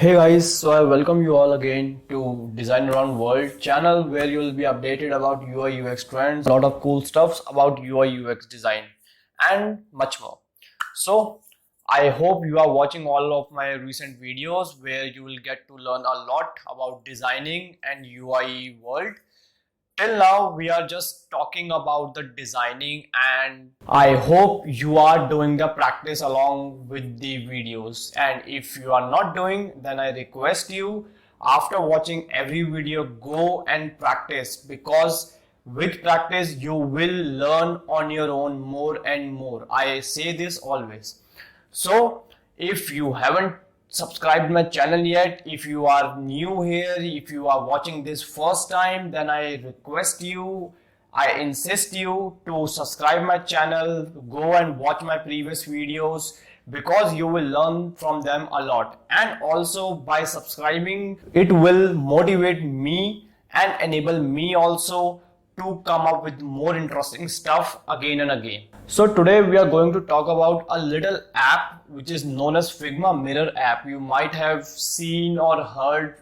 Hey guys, so I welcome you all again to Design Around World channel where you will be updated about UI UX trends, a lot of cool stuffs about UI UX design and much more. So I hope you are watching all of my recent videos where you will get to learn a lot about designing and UI world. Till now we are just talking about the designing, and I hope you are doing the practice along with the videos. And if you are not doing, then I request you, after watching every video, go and practice, because with practice you will learn on your own more and more. I say this always. So if you haven't subscribed my channel yet, if you are new here, if you are watching this first time, then I request you, I insist you to subscribe my channel, go and watch my previous videos, because you will learn from them a lot. And also by subscribing, it will motivate me and enable me also to come up with more interesting stuff again and again. So today we are going to talk about a little app which is known as Figma Mirror app. You might have seen or heard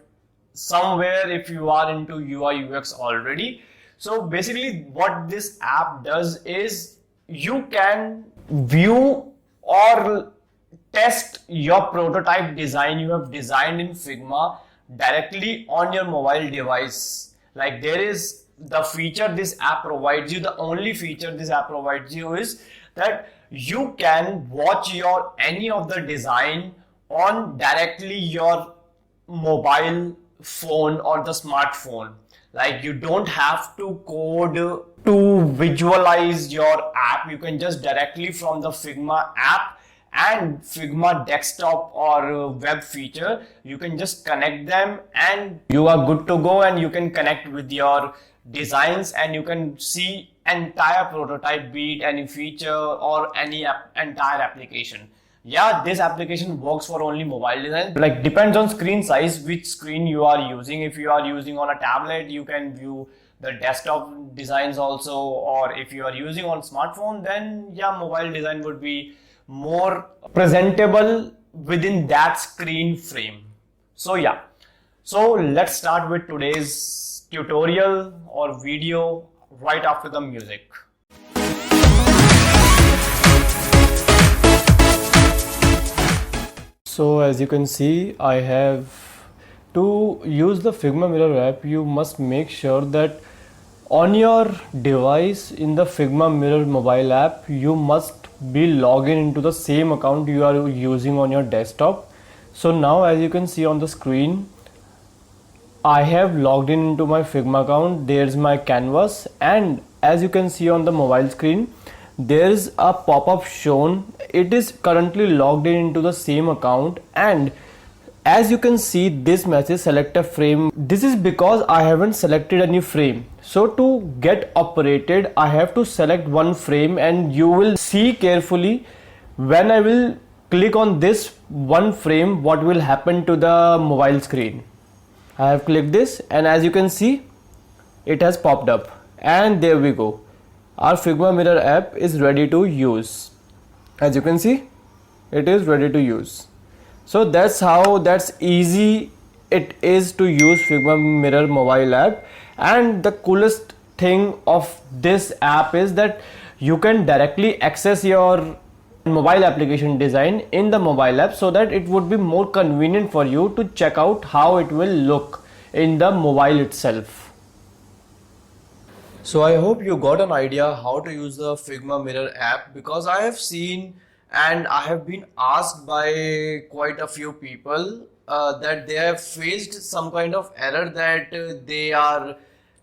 somewhere if you are into UI UX already. So basically what this app does is you can view or test your prototype design you have designed in Figma directly on your mobile device. Like, there is the feature this app provides you, the only feature this app provides you is that you can watch your any of the design on directly your mobile phone or the smartphone. Like, you don't have to code to visualize your app. You can just directly from the Figma app and Figma desktop or web feature, you can just connect them and you are good to go, and you can connect with your designs and you can see entire prototype, be it any feature or any entire application. Yeah, this application works for only mobile design. Like, depends on screen size, which screen you are using. If you are using on a tablet, you can view the desktop designs also, or if you are using on smartphone, then yeah, mobile design would be more presentable within that screen frame. So yeah, so let's start with today's tutorial or video right after the music. So as you can see, I have to use the Figma Mirror app. You must make sure that on your device in the Figma Mirror mobile app, you must be logged into the same account you are using on your desktop. So now as you can see on the screen, I have logged into my Figma account. There's my canvas, and as you can see on the mobile screen, there's a pop-up shown. It is currently logged into the same account, and as you can see this message, select a frame. This is because I haven't selected any frame. So to get operated, I have to select one frame, and you will see carefully when I will click on this one frame what will happen to the mobile screen. I have clicked this, and as you can see, it has popped up, and there we go. Our Figma Mirror app is ready to use. As you can see, it is ready to use. So that's easy it is to use Figma Mirror mobile app. And the coolest thing of this app is that you can directly access your mobile application design in the mobile app, so that it would be more convenient for you to check out how it will look in the mobile itself. So I hope you got an idea how to use the Figma Mirror app, because I have seen and I have been asked by quite a few people that they have faced some kind of error, that they are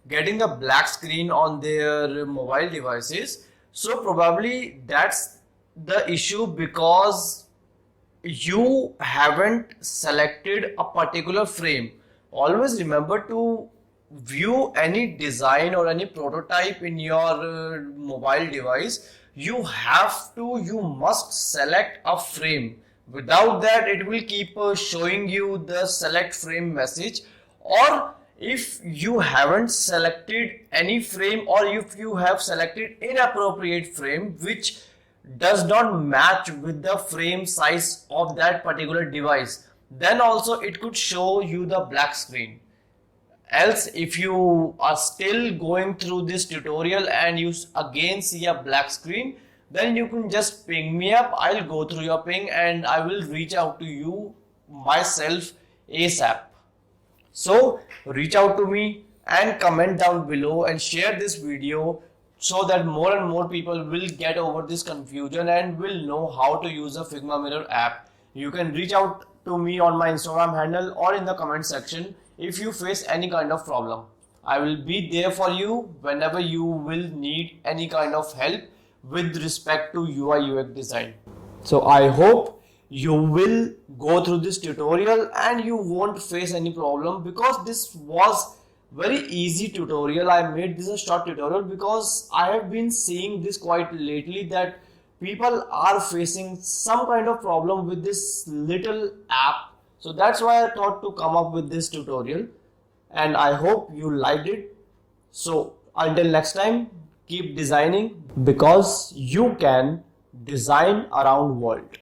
getting a black screen on their mobile devices. So probably that's the issue, because you haven't selected a particular frame. Always remember to view any design or any prototype in your mobile device. You must select a frame. Without that, it will keep showing you the select frame message. Or if you haven't selected any frame, or if you have selected inappropriate frame which does not match with the frame size of that particular device, then also it could show you the black screen. Else, if you are still going through this tutorial and you again see a black screen, then you can just ping me up. I'll go through your ping and I will reach out to you myself ASAP. So reach out to me and comment down below and share this video so that more and more people will get over this confusion and will know how to use a Figma Mirror app. You can reach out to me on my Instagram handle or in the comment section if you face any kind of problem. I will be there for you whenever you will need any kind of help with respect to UI UX design. So I hope you will go through this tutorial and you won't face any problem, because this was very easy tutorial. I made this a short tutorial because I have been seeing this quite lately that people are facing some kind of problem with this little app. So that's why I thought to come up with this tutorial, and I hope you liked it. So until next time, keep designing, because you can design around world.